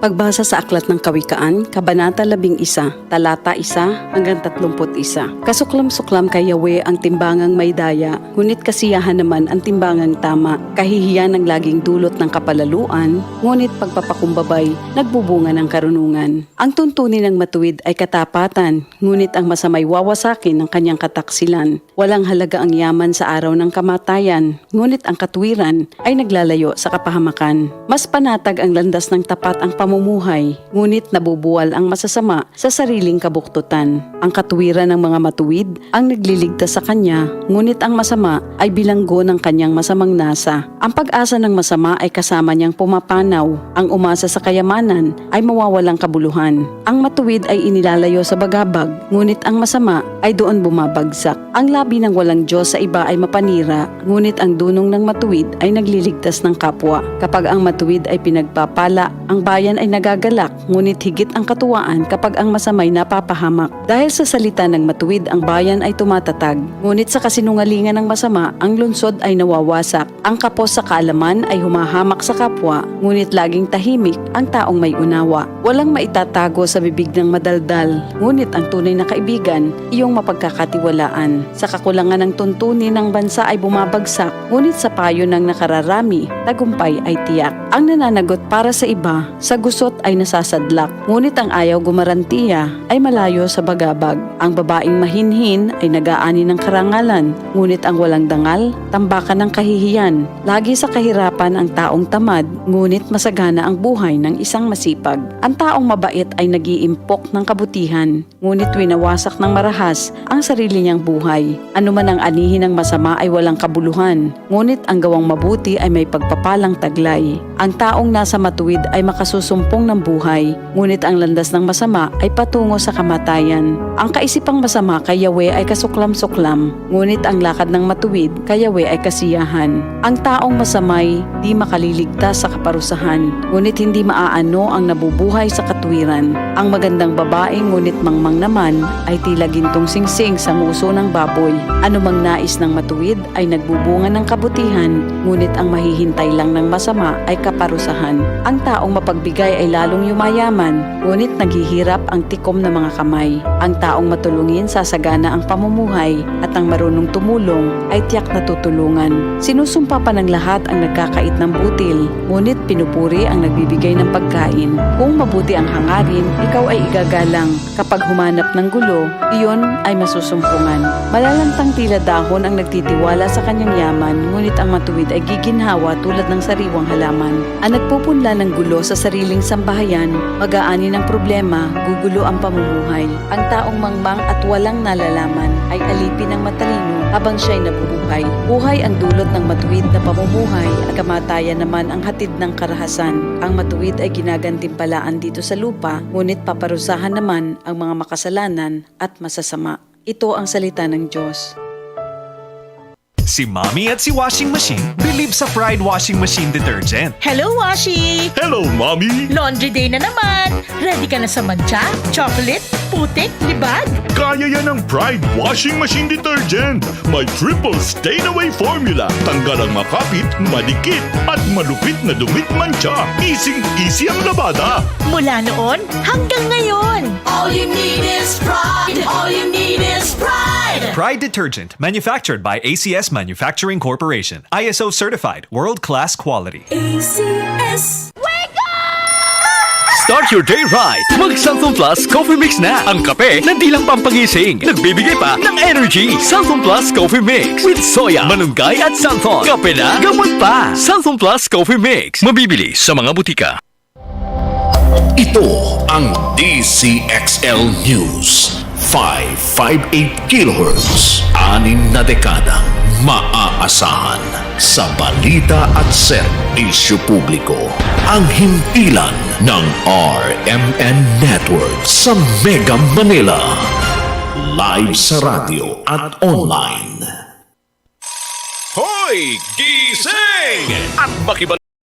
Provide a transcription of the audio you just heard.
Pagbasa sa Aklat ng Kawikaan, Kabanata 11, Talata 1 hanggang 31. Kasuklam-suklam kay Yahweh ang timbangang may daya, ngunit kasiyahan naman ang timbangang tama. Kahihiyan ang laging dulot ng kapalaluan, ngunit pagpapakumbabay, nagbubunga ng karunungan. Ang tuntunin ng matuwid ay katapatan, ngunit ang masamay wawasakin ng kanyang kataksilan. Walang halaga ang yaman sa araw ng kamatayan, ngunit ang katwiran ay naglalayo sa kapahamakan. Mas panatag ang landas ng tapat ang pamumuhay, ngunit nabubuwal ang masasama sa sariling kabuktutan. Ang katuwiran ng mga matuwid ang nagliligtas sa kanya, ngunit ang masama ay bilanggo ng kanyang masamang nasa. Ang pag-asa ng masama ay kasama niyang pumapanaw. Ang umasa sa kayamanan ay mawawalang kabuluhan. Ang matuwid ay inilalayo sa bagabag, ngunit ang masama ay doon bumabagsak. Ang labi ng walang Diyos sa iba ay mapanira, ngunit ang dunong ng matuwid ay nagliligtas ng kapwa. Kapag ang matuwid ay pinagpapala, ang bayan ay nagagalak, ngunit higit ang katuwaan kapag ang masamay napapahamak. Dahil sa salita ng matuwid, ang bayan ay tumatatag, ngunit sa kasinungalingan ng masama, ang lungsod ay nawawasak. Ang kapos sa kaalaman ay humahamak sa kapwa, ngunit laging tahimik ang taong may unawa. Walang maitatago sa bibig ng madaldal, ngunit ang tunay na kaibigan, iyong mapagkakatiwalaan. Sa kakulangan ng tuntunin ng bansa ay bumabagsak, ngunit sa payo ng nakararami, tagumpay ay tiyak. Ang nananagot para sa iba, sa gusot ay nasasadlak, ngunit ang ayaw gumarantiya ay malayo sa bagabag. Ang babaeng mahinhin ay nag-aani ng karangalan, ngunit ang walang dangal, tambakan ng kahihiyan. Lagi sa kahirapan ang taong tamad, ngunit masagana ang buhay ng isang masipag. Ang taong mabait ay nag-iimpok ng kabutihan, ngunit winawasak ng marahas ang sarili niyang buhay. Ano man ang anihin ng masama ay walang kabuluhan, ngunit ang gawang mabuti ay may pagpapalang taglay. Ang taong nasa matuwid ay makasusumpong ng buhay, ngunit ang landas ng masama ay patungo sa kamatayan. Ang kaisipang masama kay Yahweh ay kasuklam-suklam, ngunit ang lakad ng matuwid kay Yahweh ay kasiyahan. Ang taong masamay di makaliligtas sa kaparusahan, ngunit hindi maaano ang nabubuhay sa katwiran. Ang magandang babae ngunit mangmang naman ay tila gintong singsing sa nguso ng baboy. Anumang nais ng matuwid ay nagbubunga ng kabutihan, ngunit ang mahihintay lang ng masama ay kaparusahan. Ang taong mapagbigay ay lalong yumayaman, ngunit naghihirap ang tikom ng mga kamay. Ang taong matulungin sasagana ang pamumuhay, at ang marunong tumulong ay tiyak na tutulungan. Sinusumpa pa ng lahat ang nagkakait ng butil, ngunit pinupuri ang nagbibigay ng pagkain. Kung mabuti ang hangarin, ikaw ay igagalang. Kapag humanap ng gulo, iyon ay masusumpungan. Malalantang tila dahon ang nagtitiwala sa kanyang yaman, ngunit ang matuwid ay giginhawa tulad ng sariwang halaman. Ang nagpupunla ng gulo sa sariling sambahayan, mag-aani ng problema, gugulo ang pamumuhay. Ang taong mangmang at walang nalalaman ay alipin ng matalino habang siya'y nabubuhay. Buhay ang dulot ng matuwid na pamumuhay, at kamatayan naman ang hatid ng karahasan. Ang matuwid ay ginagantimpalaan dito sa lupa, ngunit paparusahan naman ang mga makasalanan at masasama. Ito ang salita ng Diyos. Si Mommy at si Washing Machine believe sa Pride Washing Machine Detergent. Hello, Washi! Hello, Mommy! Laundry day na naman! Ready ka na sa mancha, chocolate, putik, libag? Kaya yan ang Pride Washing Machine Detergent. May triple stain-away formula. Tanggal ang makapit, madikit, at malupit na dumit mancha. Easy ang labada. Mula noon hanggang ngayon! All you need is pride. All you need is pride. Pride Detergent, manufactured by ACS Manufacturing Corporation. ISO certified, world-class quality. ACS. Start your day right! Mag-Santhon Plus Coffee Mix na! Ang kape na di lang pampagising, nagbibigay pa ng energy. Santhon Plus Coffee Mix with soya, malunggay at santhon. Kape na, gamot pa! Santhon Plus Coffee Mix. Mabibili sa mga butika. Ito ang DCXL News. 558 kHz. 6 na dekadang maaasahan sa balita at serbisyo publiko. Ang himpilan ng RMN Network sa Mega Manila. Live sa radio at online. Hoy! Gising! At makibalik